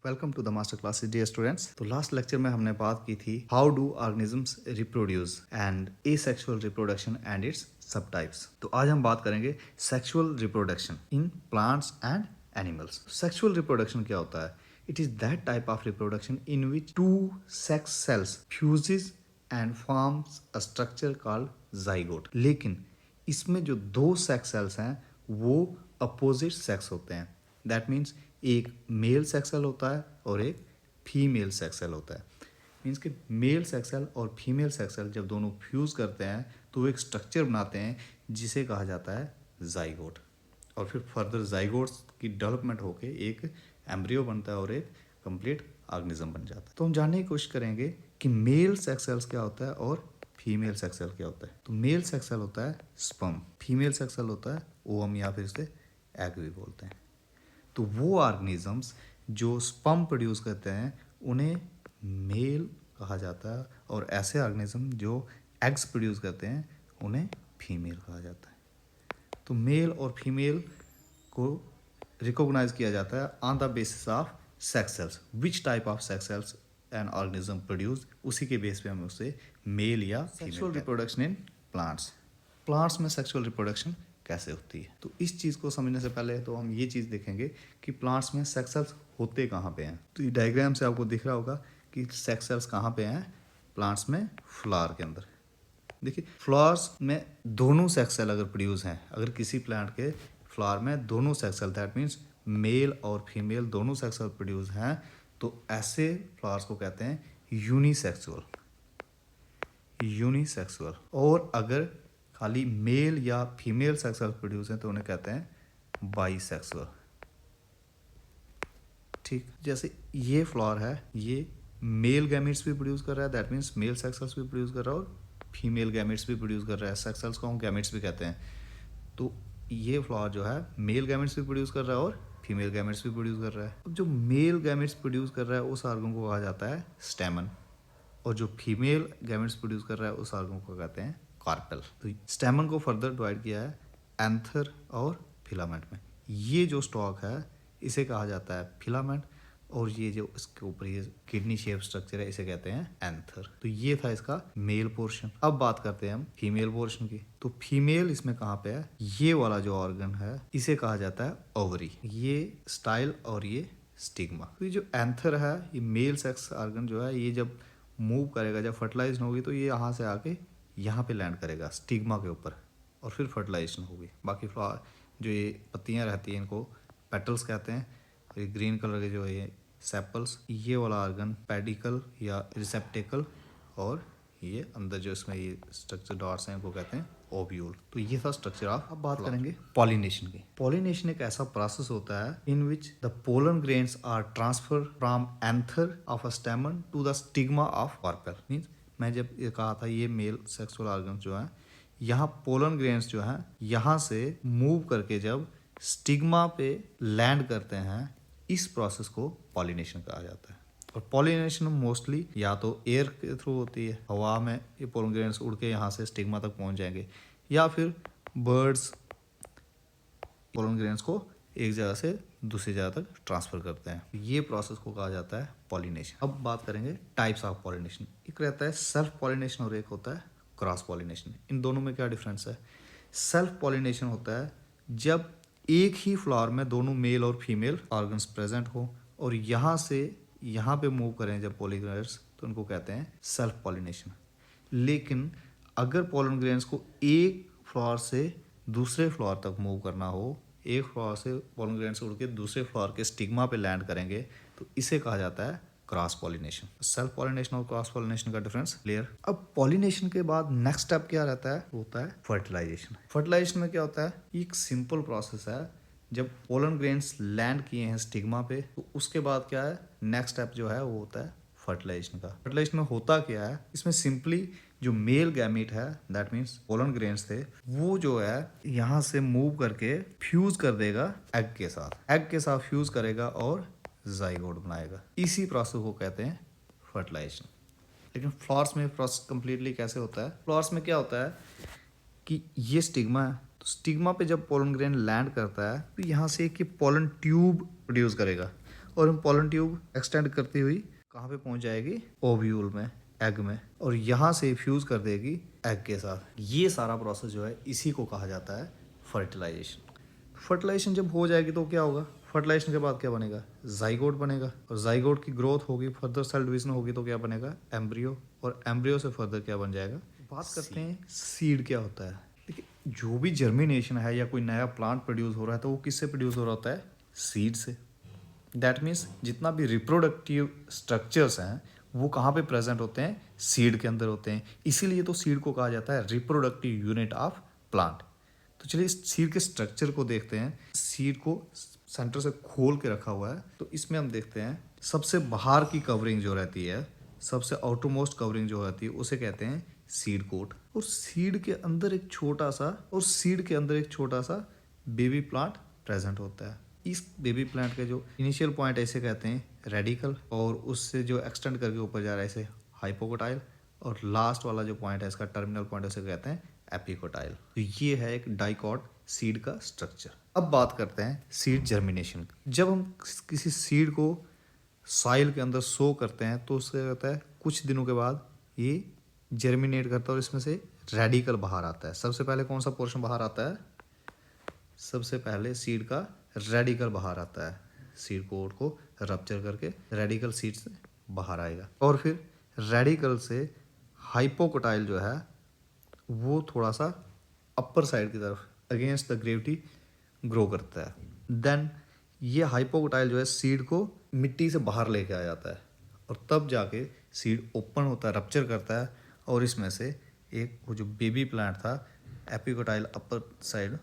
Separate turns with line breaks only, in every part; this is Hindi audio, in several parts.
Welcome to the master classes dear students. तो लास्ट लेक्चर में हमने बात की थी how do organisms reproduce and asexual reproduction and its sub types. तो आज हम बात करेंगे sexual reproduction in plants and animals. Sexual reproduction क्या होता है? It is that type of reproduction in which two sex cells fuses and forms a structure called zygote. लेकिन इसमें जो दो सेक्स सेल्स हैं वो अपोजिट सेक्स होते हैं। दैट मीन्स एक मेल सेक्स सेल होता है और एक फीमेल सेक्स सेल होता है। मीन्स कि मेल सेक्स सेल और फीमेल सेक्स सेल जब दोनों फ्यूज़ करते हैं तो वो एक स्ट्रक्चर बनाते हैं जिसे कहा जाता है जाइगोट। और फिर फर्दर जाइगोट्स की डेवलपमेंट होके एक एम्ब्रियो बनता है और एक कंप्लीट ऑर्गेनिज्म बन जाता है। तो हम जानने की कोशिश करेंगे कि मेल सेक्स सेल्स क्या होता है और फीमेल सेक्स सेल क्या होता है। तो मेल सेक्स सेल होता है स्पर्म, फीमेल सेक्स सेल होता है ओवम या फिर इसे एग भी बोलते हैं। तो वो ऑर्गेनिजम्स जो स्पर्म प्रोड्यूस करते हैं उन्हें मेल कहा जाता है और ऐसे ऑर्गेनिज्म जो एग्स प्रोड्यूस करते हैं उन्हें फीमेल कहा जाता है। तो मेल और फीमेल को रिकॉग्नाइज किया जाता है on the basis of sex cells. Which type of sex cells an organism produce, उसी के बेस पे हम उसे मेल या sexual reproduction in plants. Plants में सेक्सुअल रिप्रोडक्शन कैसे होती है? तो इस चीज़ को समझने से पहले तो हम ये चीज़ देखेंगे कि प्लांट्स में सेक्स सेल्स होते कहाँ पे हैं। तो ये डायग्राम से आपको दिख रहा होगा कि सेक्स सेल्स कहाँ पे हैं प्लांट्स में, फ्लावर के अंदर। देखिए फ्लावर्स में दोनों सेक्स सेल अगर प्रोड्यूस हैं, अगर किसी प्लांट के फ्लावर में दोनों sex cell that means male और फीमेल दोनों सेक्स सेल प्रोड्यूस हैं, तो ऐसे फ्लावर्स को कहते हैं यूनिसेक्सुअल। यूनिसेक्सुअल। और अगर खाली मेल या फीमेल सेक्स सेल प्रोड्यूस हैं तो उन्हें कहते हैं बाईसेक्सुअल। ठीक, जैसे ये फ्लावर है, ये मेल गैमेट्स भी प्रोड्यूस कर रहा है, that means male sex cells भी प्रोड्यूस कर रहा है और फीमेल गैमेट्स भी प्रोड्यूस कर रहा है। सेक्स सेल्स को हम गैमेट्स भी कहते हैं। तो ये फ्लावर जो है मेल गैमेट्स भी प्रोड्यूस कर रहा है और फीमेल गैमेट्स भी प्रोड्यूस कर रहा है। अब जो मेल गैमेट्स प्रोड्यूस कर रहा है उस ऑर्गन को कहा जाता है स्टेमन, और जो फीमेल गैमेट्स प्रोड्यूस कर रहा है उस ऑर्गन को कहते हैं कार्पेल। तो स्टेमन को फर्दर डिवाइड किया है एंथर और फिलामेंट में। ये जो स्टॉक है इसे कहा जाता है फिलामेंट, और ये जो इसके ऊपर ये किडनी शेप स्ट्रक्चर है इसे कहते हैं एंथर। तो ये था इसका मेल पोर्शन। अब बात करते हैं हम फीमेल पोर्शन की। तो फीमेल इसमें कहाँ पे है? ये वाला जो ऑर्गन है इसे कहा जाता है ओवरी, ये स्टाइल और ये स्टिग्मा। तो ये जो एंथर है, ये मेल सेक्स ऑर्गन जो है, ये जब मूव करेगा, जब फर्टिलाइज होगी तो ये यहाँ से आके यहाँ पे लैंड करेगा स्टिग्मा के ऊपर, और फिर फर्टिलाइजेशन होगी। बाकी फ्लावर जो ये पत्तियाँ रहती हैं इनको पेटल्स कहते हैं, और ये ग्रीन कलर के जो है ये सेपल्स। ये वाला ऑर्गन पेडिकल या रिसेप्टेकल, और ये अंदर जो इसमें ये स्ट्रक्चर डॉट्स हैं इनको कहते हैं ओव्यूल। तो ये था स्ट्रक्चर ऑफ। अब बात करेंगे पॉलिनेशन की। पॉलिनेशन एक ऐसा प्रोसेस होता है in which the pollen grains are transfer from anther of a stamen to the stigma of carpel. Means मैं जब ये कहा था ये मेल सेक्सुअल ऑर्गन जो है, यहाँ पोलन ग्रेन्स जो है यहाँ से मूव करके जब स्टिग्मा पे लैंड करते हैं, इस प्रोसेस को पॉलिनेशन कहा जाता है। और पॉलिनेशन मोस्टली या तो एयर के थ्रू होती है, हवा में ये पोलन ग्रेन्स उड़ के यहाँ से स्टिग्मा तक पहुँच जाएंगे, या फिर बर्ड्स पोलन ग्रेन्स को एक जगह से दूसरी जगह तक ट्रांसफर करते हैं। ये प्रोसेस को कहा जाता है पॉलिनेशन। अब बात करेंगे टाइप्स ऑफ पॉलिनेशन। एक रहता है सेल्फ पॉलिनेशन और एक होता है क्रॉस पॉलिनेशन। इन दोनों में क्या डिफरेंस है? सेल्फ पॉलिनेशन होता है जब एक ही फ्लावर में दोनों मेल और फीमेल ऑर्गन्स प्रेजेंट हो और यहाँ से यहाँ पे मूव करें जब पोलन ग्रेन्स, तो उनको कहते हैं सेल्फ पॉलिनेशन। लेकिन अगर पोलन ग्रेन्स को एक फ्लावर से दूसरे फ्लावर तक मूव करना हो, एक फ्लावर से पोलन ग्रेन्स उड़ के दूसरे फ्लावर के स्टिग्मा पे लैंड करेंगे, तो इसे कहा जाता है क्रॉस पॉलिनेशन। सेल्फ पॉलिनेशन और क्रॉस पॉलिनेशन का डिफरेंस क्लियर। अब पॉलिनेशन के बाद नेक्स्ट स्टेप क्या रहता है? होता है फर्टिलाइजेशन। फर्टिलाइजेशन में क्या होता है? एक सिंपल प्रोसेस है। जब पोलन ग्रेन्स लैंड किए हैं स्टिग्मा पे, तो उसके बाद क्या है? नेक्स्ट स्टेप जो है वो होता है फर्टिलाइजेशन का। फर्टिलाइजेशन में होता क्या है? इसमें सिंपली जो मेल गैमीट है दैट मीन्स पोलन ग्रेन्स थे, वो जो है यहाँ से मूव करके फ्यूज कर देगा एग के साथ। एग के साथ फ्यूज करेगा और जाइगोट बनाएगा। इसी प्रोसेस को कहते हैं फर्टिलाइजेशन। लेकिन फ्लावर्स में प्रोसेस कम्प्लीटली कैसे होता है? फ्लावर्स में क्या होता है कि ये स्टिग्मा है, तो स्टिग्मा पे जब पोलन ग्रेन लैंड करता है तो यहाँ से एक पोलन ट्यूब प्रोड्यूस करेगा और हम पोलन ट्यूब एक्सटेंड करती हुई कहाँ पे पहुँच जाएगी, ओव्यूल में, एग में, और यहाँ से फ्यूज कर देगी एग के साथ। ये सारा प्रोसेस जो है इसी को कहा जाता है फर्टिलाइजेशन। फर्टिलाइजेशन जब हो जाएगी तो क्या होगा, फर्टिलाइजेशन के बाद क्या बनेगा, जाइगोट बनेगा, और जाइगोट की ग्रोथ होगी, फर्दर सेल डिवीजन होगी तो क्या बनेगा, एम्ब्रियो, और एम्ब्रियो से फर्दर क्या बन जाएगा। बात करते हैं सीड क्या होता है। देखिए, जो भी जर्मिनेशन है या कोई नया प्लांट प्रोड्यूस हो रहा है तो वो किससे प्रोड्यूस हो रहा होता है, सीड से। दैट मीन्स जितना भी रिप्रोडक्टिव स्ट्रक्चर्स हैं वो कहाँ पे प्रेजेंट होते हैं, सीड के अंदर होते हैं। इसीलिए तो सीड को कहा जाता है रिप्रोडक्टिव यूनिट ऑफ प्लांट। तो चलिए इस सीड के स्ट्रक्चर को देखते हैं। सीड को सेंटर से खोल के रखा हुआ है, तो इसमें हम देखते हैं सबसे बाहर की कवरिंग जो रहती है, सबसे आउटरमोस्ट कवरिंग जो रहती है उसे कहते हैं सीड कोट। और सीड के अंदर एक छोटा सा बेबी प्लांट प्रेजेंट होता है। इस बेबी प्लांट के जो इनिशियल पॉइंट ऐसे कहते हैं रेडिकल, और उससे जो एक्सटेंड करके ऊपर जा रहा है इसे हाइपोकोटाइल, और लास्ट वाला जो पॉइंट है इसका टर्मिनल पॉइंट उसे कहते हैं एपिकोटाइल। तो ये है एक डाइकॉट सीड का स्ट्रक्चर। अब बात करते हैं सीड जर्मिनेशन। जब हम किसी सीड को सॉइल के अंदर सो करते हैं तो उससे होता है कुछ दिनों के बाद ये जर्मिनेट करता है और इसमें से रेडिकल बाहर आता है। सबसे पहले कौन सा पोर्शन बाहर आता है, सबसे पहले सीड का रेडिकल बाहर आता है। सीड कोट को रप्चर करके रेडिकल सीड से बाहर आएगा, और फिर रेडिकल से हाइपोकोटाइल जो है वो थोड़ा सा अपर साइड की तरफ अगेंस्ट द ग्रेविटी ग्रो करता है। देन ये हाइपोकोटाइल जो है सीड को मिट्टी से बाहर लेके आ जाता है, और तब जाके सीड ओपन होता है, रप्चर करता है, और इसमें से एक वो जो बेबी प्लांट था एपिकोटाइल अपर साइड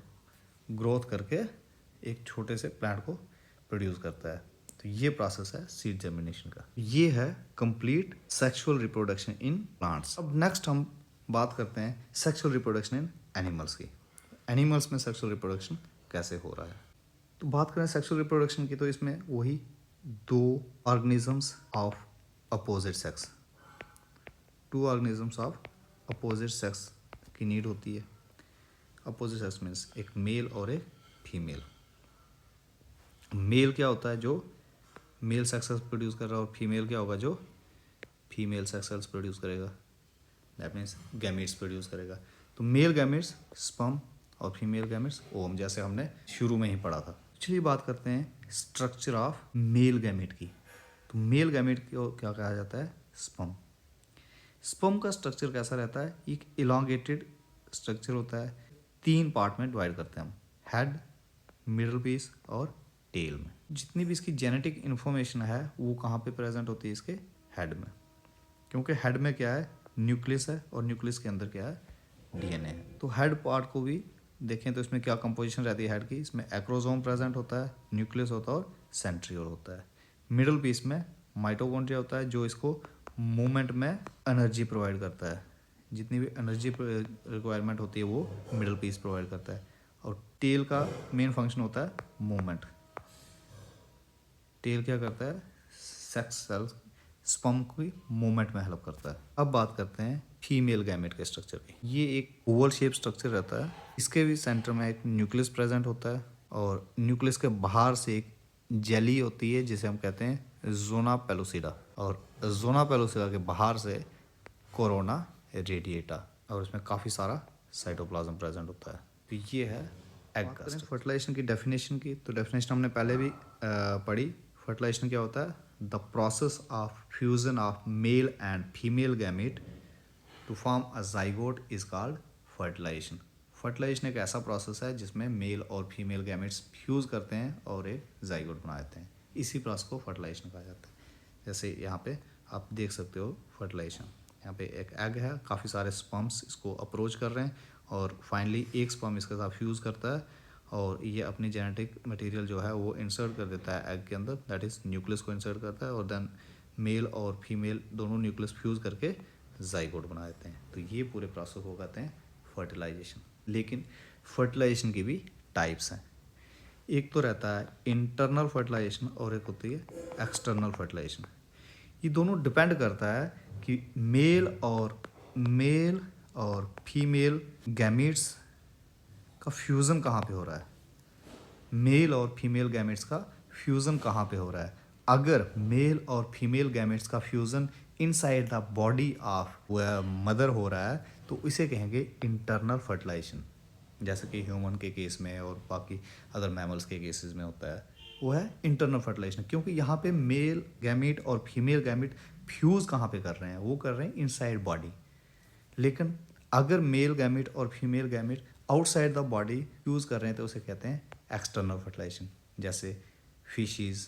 ग्रोथ करके एक छोटे से प्लांट को प्रोड्यूस करता है। तो ये प्रोसेस है सीड जर्मिनेशन का। ये है complete sexual reproduction in plants. अब नेक्स्ट हम बात करते हैं सेक्सुअल रिप्रोडक्शन इन एनिमल्स की। एनिमल्स में सेक्सुअल रिप्रोडक्शन कैसे हो रहा है। तो बात करें सेक्सुअल रिप्रोडक्शन की तो इसमें वही दो organisms of opposite sex, to organisms of opposite sex की नीड होती है। अपोजिट सेक्स मीन्स एक मेल और एक फीमेल। मेल क्या होता है, जो मेल सेक्स सेल्स प्रोड्यूस कर रहा है, और फीमेल क्या होगा, जो फीमेल सेक्स सेल्स प्रोड्यूस करेगा। दैट मीन्स गैमेट्स प्रोड्यूस करेगा। तो मेल गैमेट्स स्पर्म और फीमेल गैमेट्स ओवम, जैसे हमने शुरू में ही पढ़ा था। चलिए बात करते हैं स्ट्रक्चर ऑफ मेल गैमेट की। तो मेल गैमेट को क्या कहा जाता है, स्पर्म। स्पर्म का स्ट्रक्चर कैसा रहता है, एक इलांगेटेड स्ट्रक्चर होता है। 3 पार्ट में डिवाइड करते हैं हम, हेड, मिडल पीस और टेल में। जितनी भी इसकी जेनेटिक इन्फॉर्मेशन है वो कहाँ पे प्रेजेंट होती है, इसके हेड में, क्योंकि हेड में क्या है, न्यूक्लियस है, और न्यूक्लियस के अंदर क्या है, डीएनए है। तो हेड पार्ट को भी देखें तो इसमें क्या कंपोजिशन रहती है हेड की, इसमें एक्रोसोम प्रेजेंट होता है, न्यूक्लियस होता है और सेंट्रियोल होता है। मिडल पीस में माइटोकॉन्ड्रिया होता है जो इसको मूवमेंट में एनर्जी प्रोवाइड करता है। जितनी भी एनर्जी रिक्वायरमेंट होती है वो मिडल पीस प्रोवाइड करता है। और टेल का मेन फंक्शन होता है मूवमेंट। टेल क्या करता है, सेक्स सेल्स स्पर्म की मूवमेंट में हेल्प करता है। अब बात करते हैं फीमेल गैमेट के स्ट्रक्चर की। ये एक ओवल शेप स्ट्रक्चर रहता है। इसके भी सेंटर में एक न्यूक्लियस प्रेजेंट होता है, और न्यूक्लियस के बाहर से एक जेली होती है जिसे हम कहते हैं जोना पेलोसिडा, और जोना पेलोसिडा के बाहर से कोरोना रेडिएटा, और इसमें काफ़ी सारा साइटोप्लाज्म प्रेजेंट होता है। तो ये है एग का। फर्टिलाइजेशन की डेफिनेशन की, तो डेफिनेशन हमने पहले भी पढ़ी। फर्टिलाइजेशन क्या होता है, the process of fusion of male and female gamete to form a zygote is called fertilisation. Fertilisation एक ऐसा प्रोसेस है जिसमें मेल और फीमेल गैमेट्स फ्यूज करते हैं और एक जाइगोट बना देते हैं। इसी प्रोसेस को फर्टिलाइजेशन कहा जाता है। जैसे यहाँ पे आप देख सकते हो फर्टिलाइजेशन, यहाँ पे एक एग है, काफ़ी सारे स्पर्म्स इसको अप्रोच कर रहे हैं, और फाइनली एक स्पर्म इसके साथ फ्यूज़ करता है, और ये अपनी जेनेटिक मटेरियल जो है वो इंसर्ट कर देता है एग के अंदर, दैट इज़ न्यूक्लियस को इंसर्ट करता है, और देन मेल और फीमेल दोनों न्यूक्लियस फ्यूज़ करके जाइगोट बना देते हैं। तो ये पूरे प्रोसेस को कहते हैं फर्टिलाइजेशन। लेकिन फर्टिलाइजेशन की भी टाइप्स हैं। एक तो रहता है इंटरनल फर्टिलाइजेशन और एक होती है एक्सटर्नल फर्टिलाइजेशन। ये दोनों डिपेंड करता है कि मेल और फीमेल गैमीट्स का फ्यूज़न कहाँ पे हो रहा है, मेल और फीमेल गैमेट्स का फ्यूज़न कहाँ पे हो रहा है। अगर मेल और फीमेल गैमेट्स का fusion inside the body of mother हो रहा है तो इसे कहेंगे इंटरनल फर्टिलाइजेशन, जैसे कि ह्यूमन के केस में और बाकी अदर मैमल्स के केसेस में होता है, वो है इंटरनल फर्टिलाइजेशन। क्योंकि यहाँ पे मेल गैमेट और फीमेल गैमेट फ्यूज़ कहाँ पे कर रहे हैं, वो कर रहे हैं इनसाइड बॉडी। लेकिन अगर मेल गैमेट और female gamete outside the body fuse कर रहे हैं तो उसे कहते हैं एक्सटर्नल फर्टिलाइजेशन। जैसे फिशीज़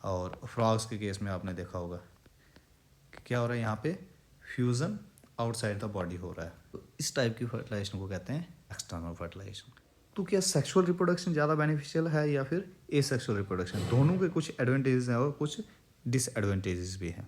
और फ्रॉग्स के केस में आपने देखा होगा कि क्या हो रहा है, यहाँ पे फ्यूज़न आउटसाइड द बॉडी हो रहा है, तो इस टाइप की फर्टिलाइजेशन को कहते हैं एक्सटर्नल फर्टिलाइजेशन। तो क्या सेक्सुअल रिप्रोडक्शन ज़्यादा बेनिफिशियल है या फिर एसेक्सुअल रिप्रोडक्शन? दोनों के कुछ एडवांटेजेस हैं और कुछ डिसएडवांटेजेस भी हैं।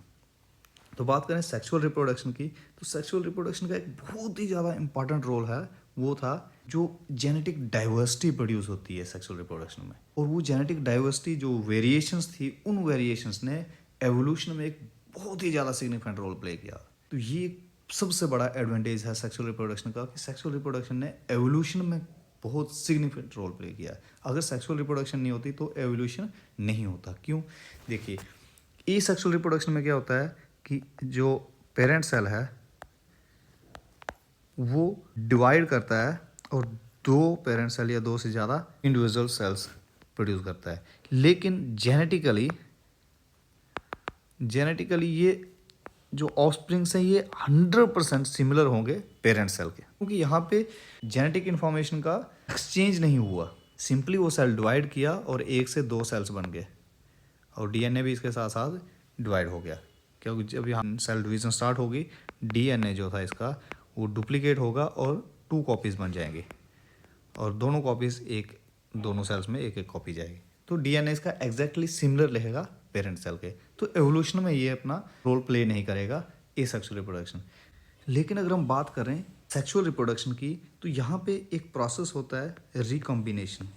तो बात करें सेक्सुअल रिप्रोडक्शन की, तो सेक्सुअल रिप्रोडक्शन का एक बहुत ही ज़्यादा इंपॉर्टेंट रोल है, वो था जो जेनेटिक डाइवर्सिटी प्रोड्यूस होती है सेक्सुअल रिप्रोडक्शन में। और वो जेनेटिक डाइवर्सिटी जो वेरिएशंस थी, उन वेरिएशंस ने एवोल्यूशन में एक बहुत ही ज़्यादा सिग्निफिकेंट रोल प्ले किया। तो ये सबसे बड़ा एडवांटेज है सेक्सुअल रिप्रोडक्शन का कि सेक्सुअल रिप्रोडक्शन ने एवोल्यूशन में बहुत सिग्निफिकेंट रोल प्ले किया। अगर सेक्सुअल रिप्रोडक्शन नहीं होती तो एवोल्यूशन नहीं होता। क्यों? देखिए, ए सेक्सुअल रिप्रोडक्शन में क्या होता है कि जो पेरेंट सेल है वो डिवाइड करता है और दो पेरेंट सेल या दो से ज़्यादा इंडिविजुअल सेल्स प्रोड्यूस करता है। लेकिन जेनेटिकली ये जो ऑफस्प्रिंग्स हैं ये 100% सिमिलर होंगे पेरेंट सेल के, क्योंकि यहाँ पे जेनेटिक इन्फॉर्मेशन का एक्सचेंज नहीं हुआ। सिंपली वो सेल डिवाइड किया और एक से दो सेल्स बन गए और डीएनए भी इसके साथ साथ डिवाइड हो गया। क्योंकि जब यहाँ सेल डिवीज़न स्टार्ट होगी, डीएनए जो था इसका वो डुप्लीकेट होगा और 2 कॉपीज़ बन जाएंगी और दोनों कॉपीज़ दोनों सेल्स में एक एक कॉपी जाएगी। तो डीएनए इसका एग्जैक्टली सिमिलर रहेगा पेरेंट सेल के। तो एवोल्यूशन में ये अपना रोल प्ले नहीं करेगा एसेक्सुअल रिप्रोडक्शन। लेकिन अगर हम बात करें सेक्सुअल रिप्रोडक्शन की, तो यहाँ पे एक प्रोसेस होता है रिकॉम्बिनेशन।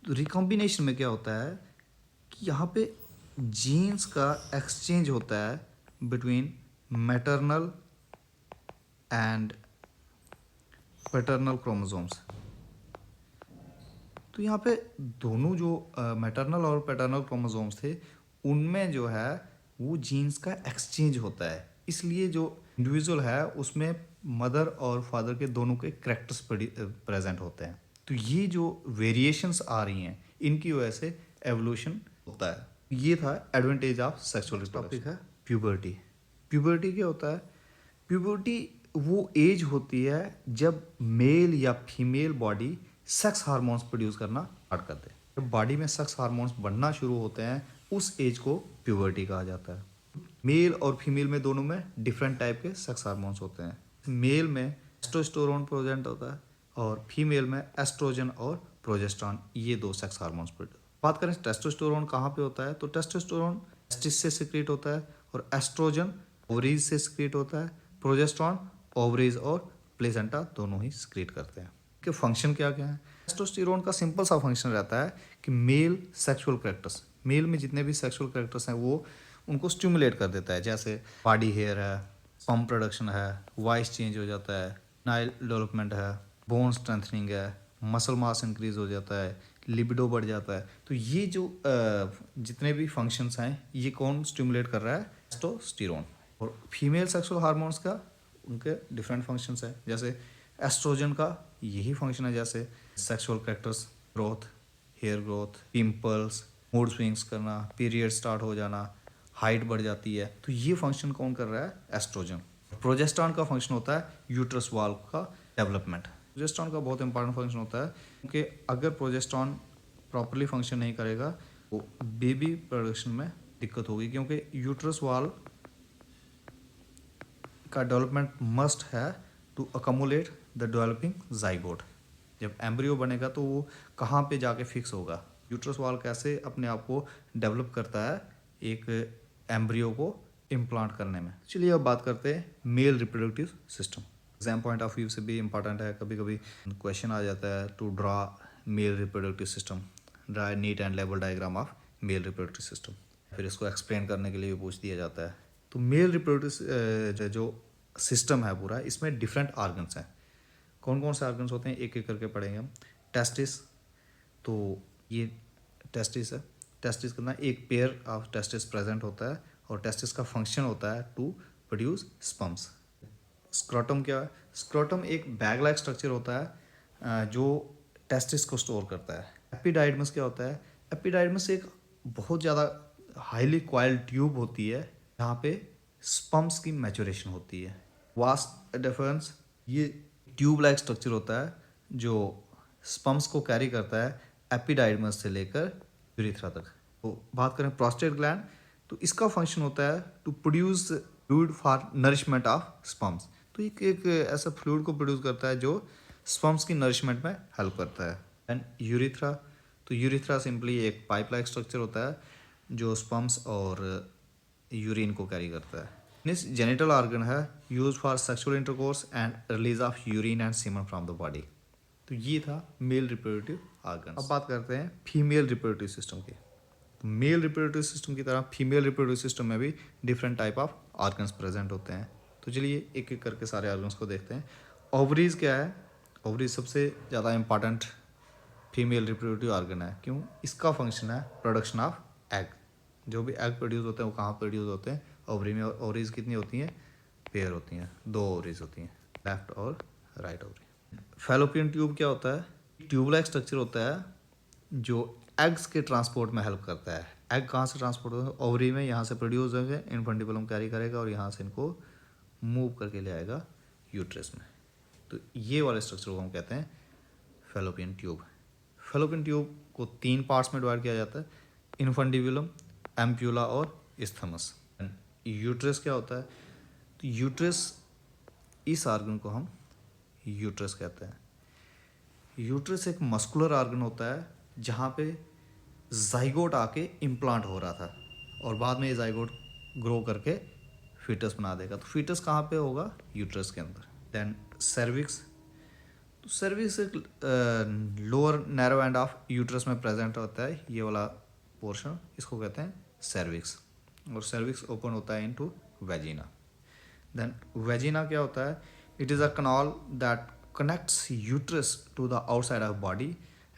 तो रिकॉम्बिनेशन में क्या होता है कि यहाँ पे जीन्स का एक्सचेंज होता है between maternal and paternal chromosomes. तो यहाँ पे दोनों जो मैटरनल और पैटर्नल क्रोमोसोम्स थे उनमें जो है वो जीन्स का एक्सचेंज होता है। इसलिए जो इंडिविजुअल है उसमें मदर और फादर के दोनों के कैरेक्टर्स प्रेजेंट होते हैं। तो ये जो वेरिएशंस आ रही हैं इनकी वजह से एवोल्यूशन होता है। ये था advantage of sexual reproduction. Topic है प्यूबर्टी। प्यूबर्टी क्या होता है? प्यूबर्टी वो एज होती है जब मेल या female body sex hormones produce करना स्टार्ट करते हैं। जब बॉडी में सेक्स हार्मोन्स बढ़ना शुरू होते हैं उस एज को प्यूबर्टी कहा जाता है। मेल और फीमेल में दोनों में डिफरेंट टाइप के सेक्स हार्मोन्स होते हैं। मेल में टेस्टोस्टेरोन प्रेजेंट होता है और फीमेल में एस्ट्रोजन और प्रोजेस्टेरॉन, ये दो सेक्स हार्मोन्स। बात करें टेस्टोस्टेरोन कहाँ पे होता है, तो टेस्टोस्टेरोन टेस्टिस से सिक्रेट होता है और एस्ट्रोजन ओवरीज से सिक्रेट होता है। प्रोजेस्टेरॉन ओवरीज और प्लेसेंटा दोनों ही सिक्रेट करते हैं। कि फंक्शन क्या क्या है? टेस्टोस्टेरोन का सिंपल सा फंक्शन रहता है कि मेल सेक्सुअल कैरेक्टर्स, मेल में जितने भी सेक्सुअल कैरेक्टर्स हैं वो उनको स्टिमुलेट कर देता है। जैसे बॉडी हेयर है, स्पर्म प्रोडक्शन है, वॉइस चेंज हो जाता है, नाइल डेवलपमेंट है, बोन स्ट्रेंथनिंग है, मसल मास इंक्रीज हो जाता है, लिबिडो बढ़ जाता है। तो ये जो जितने भी फंक्शंस हैं ये कौन स्टिमुलेट कर रहा है? टेस्टोस्टेरोन। और फीमेल सेक्सुअल हार्मोन्स का उनके डिफरेंट फंक्शंस हैं। जैसे एस्ट्रोजन का यही फंक्शन है, जैसे sexual characters growth, hair growth, pimples, mood swings करना, पीरियड स्टार्ट हो जाना, हाइट बढ़ जाती है। तो ये फंक्शन कौन कर रहा है? एस्ट्रोजन। प्रोजेस्टेरॉन का फंक्शन होता है यूट्रस वॉल का डेवलपमेंट। प्रोजेस्टेरॉन का बहुत इंपॉर्टेंट फंक्शन होता है क्योंकि अगर प्रोजेस्टेरॉन प्रॉपर्ली फंक्शन नहीं करेगा तो बेबी प्रोडक्शन में दिक्कत होगी, क्योंकि यूट्रस वॉल का डेवलपमेंट मस्ट है to accommodate the developing zygote. जब एम्ब्रियो बनेगा तो वो कहाँ पे जाके फिक्स होगा? यूट्रस वॉल कैसे अपने आप को डेवलप करता है एक एम्ब्रियो को इम्प्लांट करने में। चलिए अब बात करते हैं mail reproductive system. Exam point of view से भी इम्पॉर्टेंट है। कभी कभी क्वेश्चन आ जाता है to draw male reproductive system, draw neat and लेवल diagram of male reproductive system. फिर इसको एक्सप्लेन करने के लिए भी पूछ दिया जाता है। तो मेल रिप्रोडक्टिव जो सिस्टम है पूरा, इसमें डिफरेंट ऑर्गन्स हैं। कौन कौन से ऑर्गन्स होते हैं एक एक करके पढ़ेंगे हम। टेस्टिस, तो ये टेस्टिस है। टेस्टिस के अंदर एक पेयर ऑफ टेस्टिस प्रेजेंट होता है और टेस्टिस का फंक्शन होता है टू प्रोड्यूस स्पर्म्स। स्क्रोटम क्या है? स्क्रोटम एक बैग लाइक स्ट्रक्चर होता है जो टेस्टिस को स्टोर करता है। एपिडाइडमस क्या होता है? एपिडाइडमस एक बहुत ज़्यादा हाईली कॉइल्ड ट्यूब होती है जहाँ पे स्पर्म्स की मैच्योरेशन होती है। वास्ट डिफरेंस, ये ट्यूब लाइक स्ट्रक्चर होता है जो स्पर्म्स को कैरी करता है एपिडाइडमस से लेकर यूरिथ्रा तक। तो बात करें प्रोस्टेट ग्लैंड, तो इसका फंक्शन होता है to produce fluid for nourishment of sperms. तो एक ऐसा फ्लूइड को प्रोड्यूस करता है जो स्पर्म्स की नरिशमेंट में हेल्प करता है। एंड यूरिथ्रा, तो यूरिथ्रा सिंपली एक पाइप लाइक स्ट्रक्चर होता है जो स्पर्म्स और यूरिन को कैरी करता है। नेक्स्ट जेनिटल ऑर्गन है, use for sexual intercourse and release of urine and semen from the body. तो ये था मेल रिप्रोडक्टिव ऑर्गन। अब बात करते हैं फीमेल रिप्रोडक्टिव सिस्टम की। तो मेल रिप्रोडक्टिव सिस्टम की तरह फीमेल रिप्रोडक्टिव सिस्टम में भी different type of organs present होते हैं। तो चलिए एक एक करके सारे ऑर्गन्स को देखते हैं। ओवरीज क्या है? ओवरीज सबसे ज़्यादा इंपॉर्टेंट फीमेल रिप्रोडक्टिव ऑर्गन है। क्यों? इसका फंक्शन है प्रोडक्शन ऑफ एग। जो भी एग प्रोड्यूस होते हैं वो कहाँ प्रोड्यूस होते हैं? ओवरी में। ओवरीज कितनी होती हैं? पेयर होती हैं, 2 ओवरीज होती हैं, लेफ्ट और राइट ओवरी। फैलोपियन ट्यूब क्या होता है? ट्यूब लाइक स्ट्रक्चर होता है जो एग्स के ट्रांसपोर्ट में हेल्प करता है। एग कहाँ से ट्रांसपोर्ट होगा? ओवरी में, यहाँ से प्रोड्यूस होंगे, इन्फेंटिबुलम कैरी करेगा और यहाँ से इनको मूव करके ले आएगा यूट्रस में। तो ये वाले स्ट्रक्चर को हम कहते हैं फैलोपियन ट्यूब। फैलोपियन ट्यूब को 3 पार्ट्स में डिवाइड किया जाता है, इन्फेंटिबुलम, एम्प्यूला और इस्थमस। यूट्रस क्या होता है? तो यूट्रस, इस ऑर्गन को हम यूट्रस कहते हैं। यूट्रस एक मस्कुलर ऑर्गन होता है जहाँ पे जाइगोट आके इम्प्लांट हो रहा था और बाद में ये जाइगोट ग्रो करके फीटस बना देगा। तो फीटस कहाँ पे होगा? यूट्रस के अंदर। देन सर्विक्स, तो सर्विक्स एक lower narrow end of uterus में प्रेजेंट होता है, ये वाला पोर्शन, इसको कहते हैं सर्विक्स। और सर्विक्स ओपन होता है इनटू वेजिना। देन वेजिना क्या होता है? It is a canal that connects uterus to the outside of body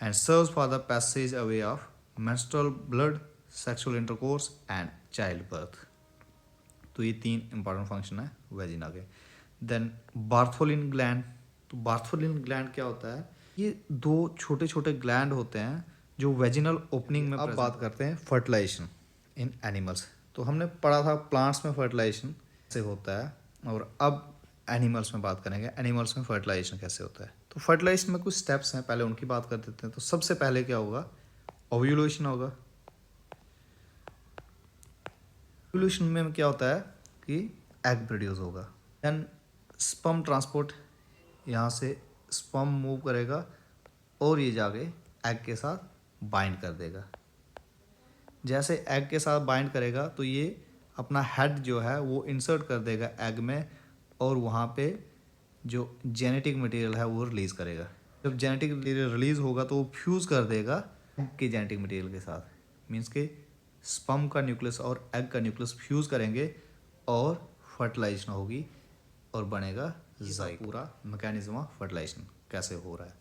and serves for the passage away of menstrual blood, sexual intercourse and childbirth. तो ये 3 इंपॉर्टेंट फंक्शन है वेजिना के। देन बार्थोलिन ग्लैंड, तो बार्थोलिन ग्लैंड क्या होता है? ये 2 छोटे छोटे ग्लैंड होते हैं जो वेजिनल ओपनिंग में। अब बात करते हैं फर्टिलाइजेशन इन एनिमल्स। तो हमने पढ़ा था प्लांट्स में फर्टिलाइजेशन से होता है और अब एनिमल्स में बात करेंगे एनिमल्स में फर्टिलाइजेशन कैसे होता है। तो फर्टिलाइजेशन में कुछ स्टेप्स हैं, पहले उनकी बात कर देते हैं। तो सबसे पहले क्या होगा? ओव्यूलेशन होगा। ओव्यूलेशन में क्या होता है कि एग प्रोड्यूस होगा। देन स्पर्म ट्रांसपोर्ट, यहाँ से स्पर्म मूव करेगा और ये जाके एग के साथ बाइंड कर देगा। जैसे एग के साथ बाइंड करेगा तो ये अपना हेड जो है वो इंसर्ट कर देगा एग में और वहाँ पे जो जेनेटिक मटेरियल है वो रिलीज़ करेगा। जब जेनेटिक मटेरियल रिलीज़ होगा तो वो फ्यूज़ कर देगा एग के जेनेटिक मटेरियल के साथ। मीन्स के स्पर्म का न्यूक्लियस और एग का न्यूक्लियस फ्यूज़ करेंगे और फर्टिलाइजेशन होगी और बनेगा जाइगोट। पूरा मैकेनिज्म ऑफ फर्टिलाइजेशन कैसे हो रहा है।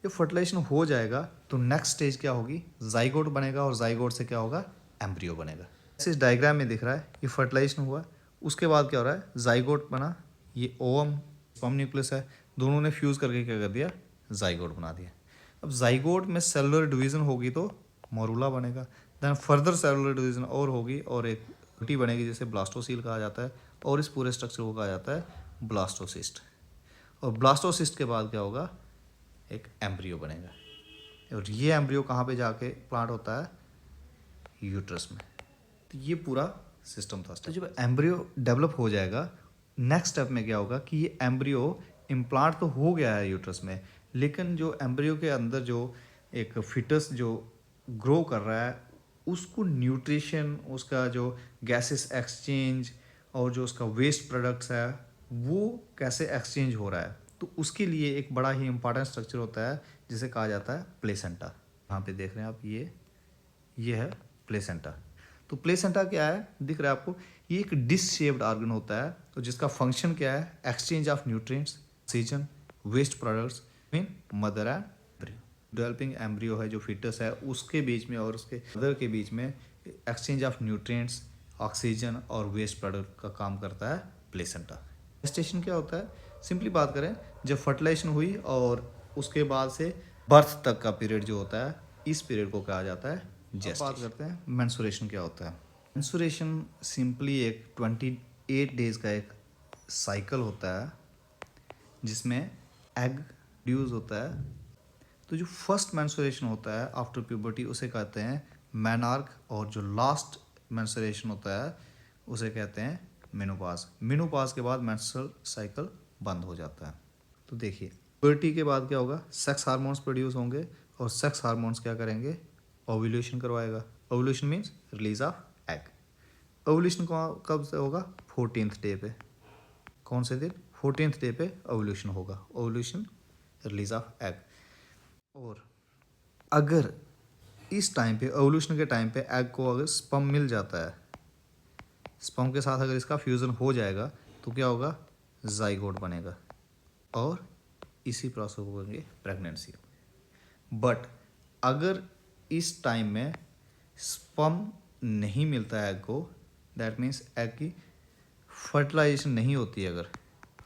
जब फर्टिलाइजेशन हो जाएगा तो नेक्स्ट स्टेज क्या होगी? जाइगोट बनेगा और जाइगोट से क्या होगा? एम्ब्रियो बनेगा। इस डायग्राम में दिख रहा है ये फर्टिलाइजेशन हुआ, उसके बाद क्या हो रहा है? जाइगोट बना, ये ओवम स्पर्म न्यूक्लियस है, दोनों ने फ्यूज़ करके क्या कर दिया? जाइगोट बना दिया। अब जाइगोट में सेलुलर डिवीज़न होगी तो मोरूला बनेगा। देन फर्दर सेलुलर डिवीज़न और होगी और एक टी बनेगी जिसे ब्लास्टोसील कहा जाता है और इस पूरे स्ट्रक्चर को कहा जाता है ब्लास्टोसिस्ट। और ब्लास्टोसिस्ट के बाद क्या होगा? एक एम्ब्रियो बनेगा और ये एम्ब्रियो कहाँ पे जाके प्लांट होता है? यूट्रस में। तो ये पूरा सिस्टम था। तो जब एम्ब्रियो डेवलप हो जाएगा, नेक्स्ट स्टेप में क्या होगा कि ये एम्ब्रियो इम्प्लांट तो हो गया है यूट्रस में, लेकिन जो एम्ब्रियो के अंदर जो एक फिटस जो ग्रो कर रहा है उसको न्यूट्रिशन, उसका जो गैसेस एक्सचेंज और जो उसका वेस्ट प्रोडक्ट्स है वो कैसे एक्सचेंज हो रहा है। तो उसके लिए एक बड़ा ही इंपॉर्टेंट स्ट्रक्चर होता है जिसे कहा जाता है प्लेसेंटा। यहाँ पे देख रहे हैं आप, ये है प्लेसेंटा। तो प्लेसेंटा क्या है? दिख रहा है आपको? ये एक डिश शेप्ड ऑर्गन होता है तो जिसका फंक्शन क्या है, exchange of nutrients, oxygen, waste products mean mother and embryo. Developing embryo है जो फिटस है उसके बीच में और उसके मदर के बीच में एक्सचेंज ऑफ न्यूट्रिएंट्स, ऑक्सीजन और वेस्ट प्रोडक्ट का काम करता है प्लेसेंटा। जेस्टेशन क्या होता है, सिंपली बात करें, जब फर्टिलाइजेशन हुई और उसके बाद से बर्थ तक का पीरियड जो होता है, इस पीरियड को कहा जाता है जेस्टेशन। बात करते हैं मेंस्ट्रुएशन क्या होता है। मेंस्ट्रुएशन सिंपली एक 28 डेज का एक साइकिल होता है जिसमें एग प्रोड्यूस होता है। तो जो फर्स्ट मेंस्ट्रुएशन होता है आफ्टर प्यूबर्टी उसे कहते हैं मेनार्क, और जो लास्ट मेंस्ट्रुएशन होता है उसे कहते हैं मेनोपाज। मेनोपाज के बाद मेंस्ट्रुअल साइकिल बंद हो जाता है। तो देखिए प्यूबर्टी के बाद क्या होगा, सेक्स हार्मोन्स प्रोड्यूस होंगे और सेक्स हार्मोन्स क्या करेंगे, ओव्यूलेशन करवाएगा। Ovulation means release of egg. Ovulation कब से होगा, 14th डे पे। कौन से दिन, 14th डे पे ओव्यूलेशन होगा। Ovulation, release of egg. और अगर इस टाइम पे ओव्यूलेशन के टाइम पे एग को अगर स्पर्म मिल जाता है, स्पर्म के साथ अगर इसका फ्यूज़न हो जाएगा तो क्या होगा, जाइगोट बनेगा और इसी प्रोसेस को कहेंगे प्रेगनेंसी। बट अगर इस टाइम में स्पर्म नहीं मिलता है एग को, दैट मीन्स एग की फर्टिलाइजेशन नहीं होती है।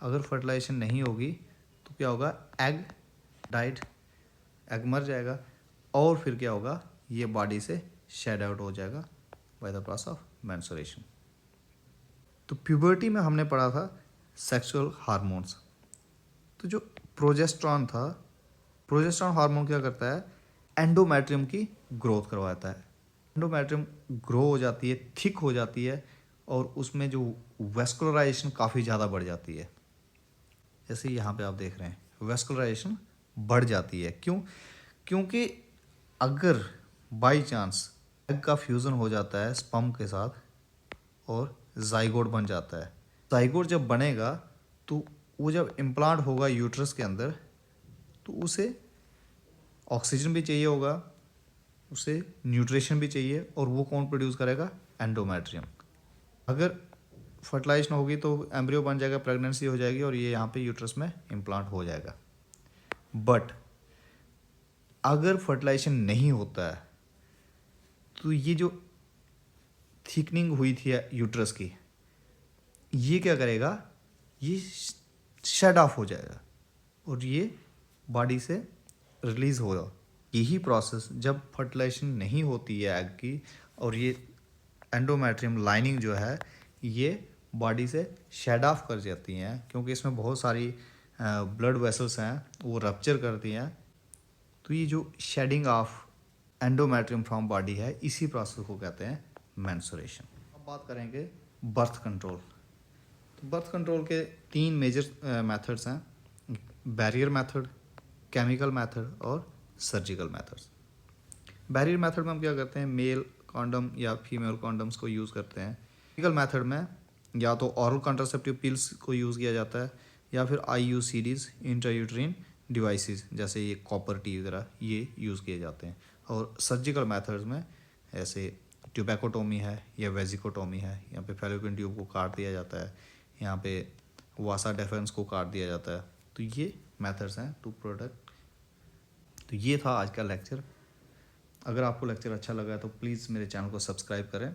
अगर फर्टिलाइजेशन नहीं होगी तो क्या होगा, एग डाइड, एग मर जाएगा और फिर क्या होगा, ये बॉडी से शेड आउट हो जाएगा by the process of menstruation. तो प्यूबर्टी में हमने पढ़ा था सेक्सुअल हार्मोन्स। तो जो प्रोजेस्टेरॉन था, प्रोजेस्टेरॉन हार्मोन क्या करता है, एंडोमेट्रियम की ग्रोथ करवाता है। एंडोमेट्रियम ग्रो हो जाती है, थिक हो जाती है और उसमें जो वेस्कुलराइजेशन काफ़ी ज़्यादा बढ़ जाती है। जैसे यहाँ पे आप देख रहे हैं वेस्कुलराइजेशन बढ़ जाती है। क्यों, क्योंकि अगर बाई चांस एग का फ्यूज़न हो जाता है स्पर्म के साथ और जाइगोट बन जाता है, जाइगोट जब बनेगा तो वो जब इम्प्लांट होगा यूट्रस के अंदर तो उसे ऑक्सीजन भी चाहिए होगा, उसे न्यूट्रिशन भी चाहिए, और वो कौन प्रोड्यूस करेगा, एंडोमेट्रियम। अगर फर्टिलाइजेशन होगी तो एम्ब्रियो बन जाएगा, प्रेगनेंसी हो जाएगी और ये यहाँ पे यूट्रस में इम्प्लांट हो जाएगा। बट अगर फर्टिलाइजेशन नहीं होता है तो ये जो थिकनिंग हुई थी यूट्रस की, ये क्या करेगा, ये शेड ऑफ हो जाएगा और ये बॉडी से रिलीज होगा। यही प्रोसेस जब फर्टिलाइजेशन नहीं होती है एग की और ये एंडोमेट्रियम लाइनिंग जो है ये बॉडी से शेड ऑफ कर जाती हैं, क्योंकि इसमें बहुत सारी ब्लड वेसल्स हैं वो रप्चर करती हैं। तो ये जो shedding of endometrium from body है, इसी प्रोसेस को कहते हैं मेंस्ट्रुएशन। अब बात करेंगे बर्थ कंट्रोल। तो बर्थ कंट्रोल के 3 मेजर मेथड्स हैं, बैरियर मेथड, केमिकल मेथड और सर्जिकल मेथड्स। बैरियर मेथड में हम क्या करते हैं, मेल कॉन्डम या फीमेल कॉन्डम्स को यूज़ करते हैं। केमिकल मेथड में या तो ऑरल कॉन्ट्रासेप्टिव पिल्स को यूज़ किया जाता है या फिर IUCDs, इंट्रायूट्रीन डिवाइसेस, जैसे ये कॉपर टी वगैरह ये यूज़ किए जाते हैं। और सर्जिकल मेथड्स में ऐसे ट्यूबैकोटोमी है या वेजिकोटोमी है, यहाँ पे फैलोपियन ट्यूब को काट दिया जाता है, यहाँ पे वासा डेफरेंस को काट दिया जाता है। तो ये मेथड्स हैं टू प्रोडक्ट। तो ये था आज का लेक्चर। अगर आपको लेक्चर अच्छा लगा तो प्लीज़ मेरे चैनल को सब्सक्राइब करें।